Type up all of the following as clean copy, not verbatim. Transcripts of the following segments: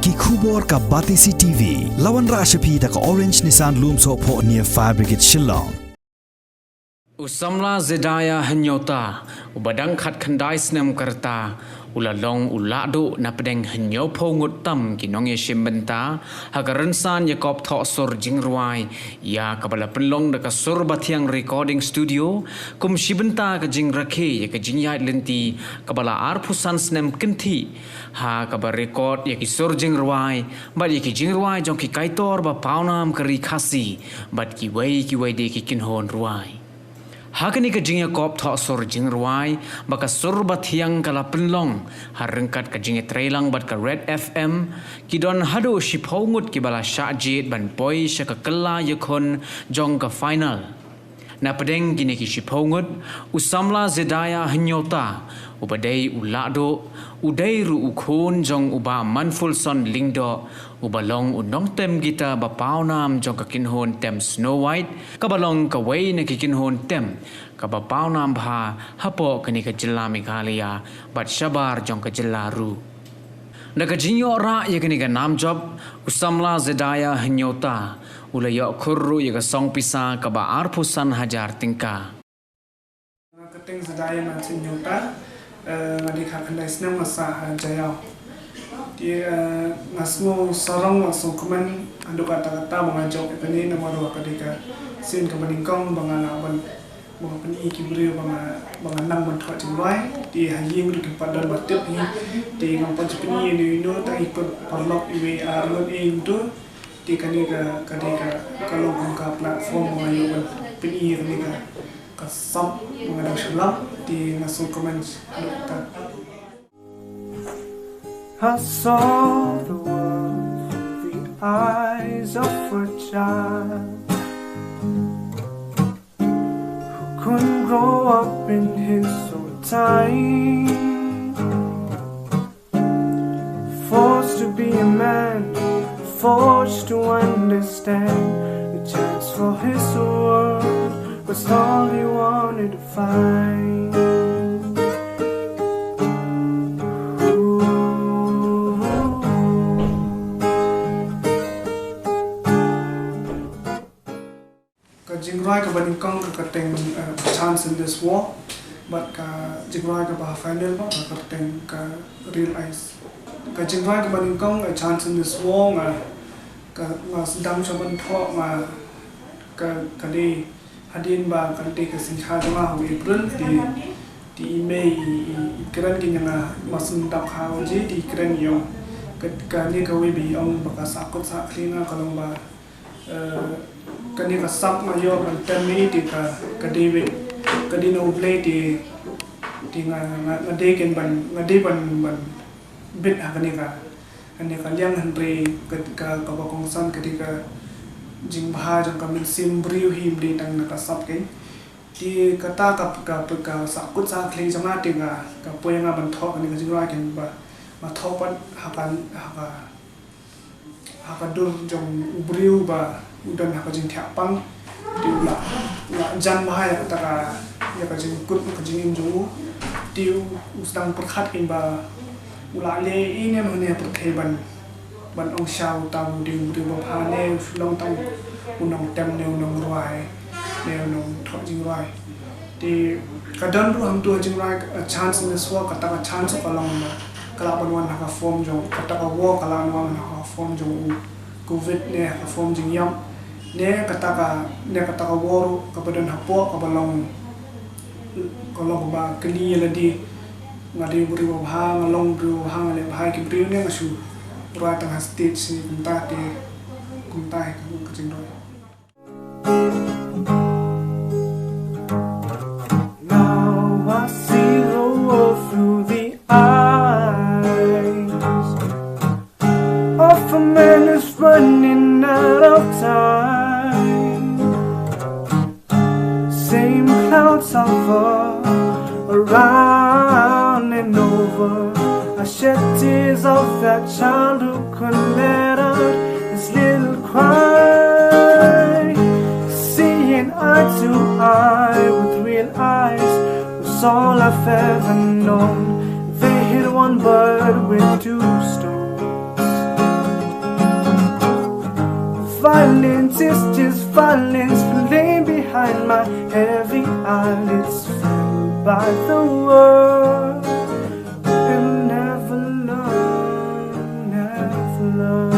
ki khubor ka Batisi TV lawan ra shapi ta ka Orange Nissan Loom so pho near Fire Brigade Shillong Samla Zediah Hynñiewta ubadang khat khandai snem karta ulalong Lahduh na pedeng Hynñiewta ngut tam kinong yeshim benta hagaran san Ïakop Thoh sur Jingrwai ya kabala penlong da ka sur Bathiang recording studio kum shibenta ka jingrake ya ka jinyai lenti kabala arpusan snem kenti ha kabar record ya ki sur Jingrwai bat ya ki Jingrwai jong ki kaitor ba paunam kari khasi bat ki wei de ki kinhon ruai Hakani ka Ïakop Thoh sur Jingrwai baka sur Bathiang kala penlong harengkat ka jinge trailang bat ka Red FM kidon hado shipongut ki bala syajit ban boy syaka kela yakon jong ka final na pedeng gine ki shipongut usamla Zediah Hynñiewta ubadai Lahduh udai ru ukun jong uba manful son lingdo ubalong unong tem kita ba paunam jong ka kinhon tem Snow White kabalong ka wei na kikinhon tem ka ba paunam bha hapo kani ka jilla Meghalaya bat shabar jong ka jilla ru nakajinyo ra ya kani ka nam job usamla Zediah Hynñiewta ulaya khurru ya ka song pisa ka ba arpusan hajar tingka Kating Zediah man Hynñiewta ngadi khandai snem masa jayau di ngasmo sarong langsung komen ando kata-kata mengajak ini nomor kadika sin ke beningkong bangana ban mga pani kibrio mga nang man Thoh Jingrwai di Hynñiewta di tempat dan batip ni di ngampon sepeni ni ta ikut parlok iwe arun itu di kadika kalau buka platform mengayu pani kadika kasam mengadang shalap di ngasung komen ando I saw the world through the eyes of a child who couldn't grow up in his own time, forced to be a man, forced to understand the chance for his world was all he wanted to find. Jingrwai ka beningkong ka kateng chance in this war but ka Jingrwai ka bah final ba ka kateng ka realize ka Jingrwai ka beningkong a chance in this war ka sedang coba Thoh ma ka di hadin ba ka di ka singha ma wi April di Mei ikran ki nga masun tak ha ji di ikran yo ka ni ka wi bi ong ba ka sakut sa klina kalong ba kani ka sap ma yo kan termi di ka David kadi no play di nga de ken ban bit ha kani ka liang henry ka bakong san kadi ka jingbha jang ka min sim briu him di tang na ka sap ken di kata ka sakut sa kli jama ti nga ka poyanga ban Thoh kani ka Jingrwai ken ba ma Thoh pat ha dur jong briu ba udan ha jing thiapang di la jan bahaya kata ya ka jing kut ka jing inju di usdang perkhat in ba ula le ine mane perkhai ban ong shau tam di ba phane long tang unong tem ne unong ruai ne unong Thoh Jingrwai di kadang ru ham tu Jingrwai chance ne swa kata ka chance ka long ma kala banwan ha ka form jong kata ka wo kala wan ha ka form jong covid ne ha form jing yam ne kata ka woru ka badan hapo ka balong kolong ba kli ladi ngadi buri ba hang long bru hang le bhai ki bri ne ngasu ra tang stage si kunta ka Jingrwai Now I see the world through the eyes of a man who's running out of time. Same clouds hover around and over. I shed tears of that child who couldn't let out his little cry. Seeing eye to eye with real eyes was all I've ever known. They hit one bird with two stones. Violence is just violence, falling behind my heavy eyelids, filled by the world, and never learn, never learn.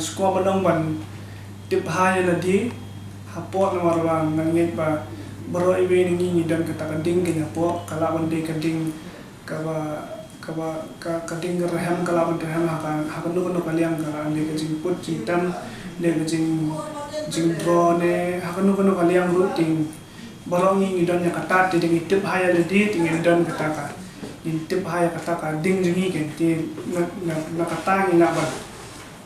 Sekolah menang ban tip haya lagi, hapot nama orang nangit ba beroi we ni dan kata kading kena hapot kalau bande kading kading gerham kalau bande ham hakan nu kaliang kalau ande kajing put cintam le kajing drone hakan nu kaliang ruting barang ni dan yang kata ti tip haya lagi tingin dan kata ka tip haya kata ka ding jingi kan ti na kata ni nak ba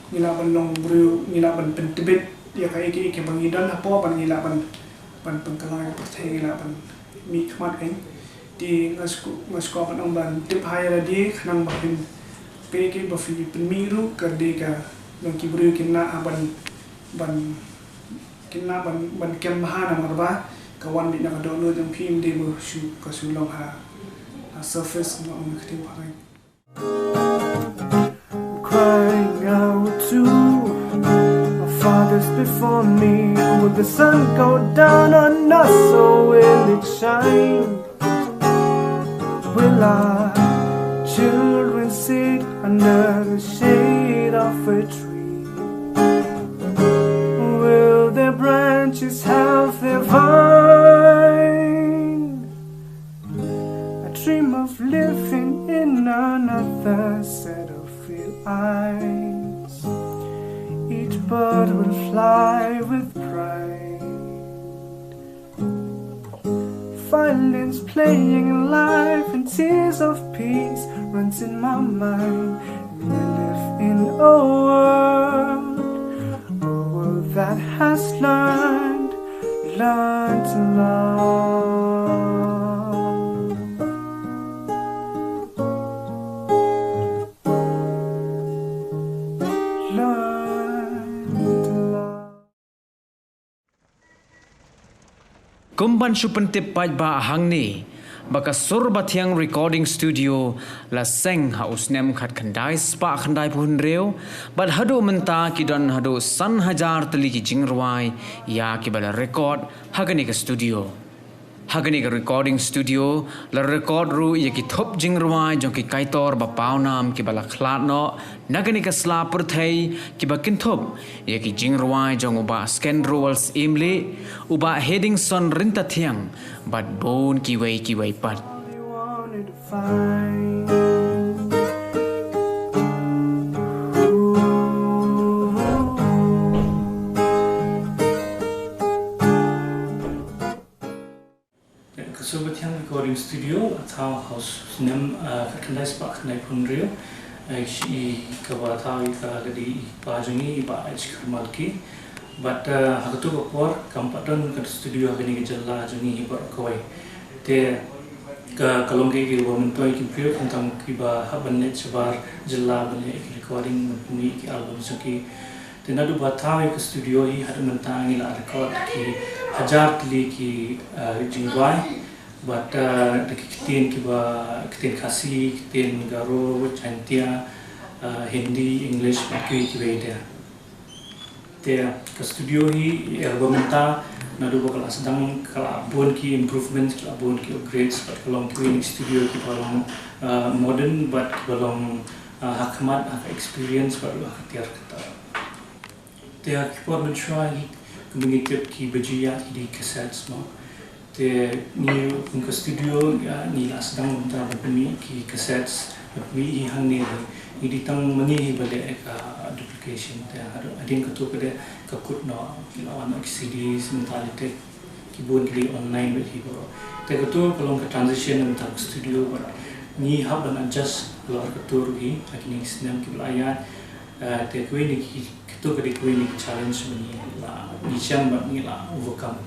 ngila ban long bru ngila ban pentibit ya kai ki bangidan hapo ban ngila ban pengkalai perthai ngila ban mi khmat kan di ngasku ban ong ban tip haya di khanang bahin ki ba fi pen mi ru kerde ka long ki bru kinna ban kem bahana marba kawan di nak dono jang phim de bu shu ka su long ha surface no ong khti parai crying out to my fathers before me. Will the sun go down on us or will it shine? Will our children sit under the shade of a tree? Will their branches have their vine? I dream of living in another set of eyes. Each bird will fly with pride. Violence playing life and tears of peace runs in my mind. We live in a world that has learned to love. Kumban supentip paj ba hang ni baka sur Bathiang recording studio la seng ha usnem khat khandai spa khandai pun reu bad hadu menta ki don hadu san hajar tali ki Jingrwai ya ki bala record hagani ka studio hagani ka recording studio la record ru ye ki thop Jingrwai jong ki kaitor ba paunam ki bala khlat no nagani ka sla perthai ki ba kin thop ye ki Jingrwai jong uba scandals imli uba heading son rinta thiang but bon ki wei pat Wanted to find Bathiang recording studio Thoh house nem khandai spa khandai punrio shi kawa Thoh ka gadi pajungi ba khmalki but hagatu por kampaton ka studio hagani ke jalla jungi hi par koi te ka kalongge ki woman toy ki pure kantam ki ba haban net chabar jalla bane recording ni ki album suki te nadu ba Thoh ka studio hi hadu mentangi la record ki hajar tli ki Jingrwai but kitin kiba kitin khasi kitin garo chantia hindi english bakui kiweda te ka studio hi album ta nadu bakal sedang kala bon ki improvements kala bon ki upgrades but kalong ki studio ki balong modern but balong hakmat experience baru hatiar kata te ki por menshwai communicate ki bajia di cassettes mo te ni unka studio ni asdang unta bapni ki cassettes bapni hi hangni ni ditang mani hi bale ka duplication te adin ka to kade ka kut no lawan CDs mentality ki bon ki online with hi bro te ka to kalong ka transition unta studio but ni haban adjust lor ka to ri akini snem ki blayat te kwe ni ki to kade kwe ni challenge ni la ni cham ba ni la overcome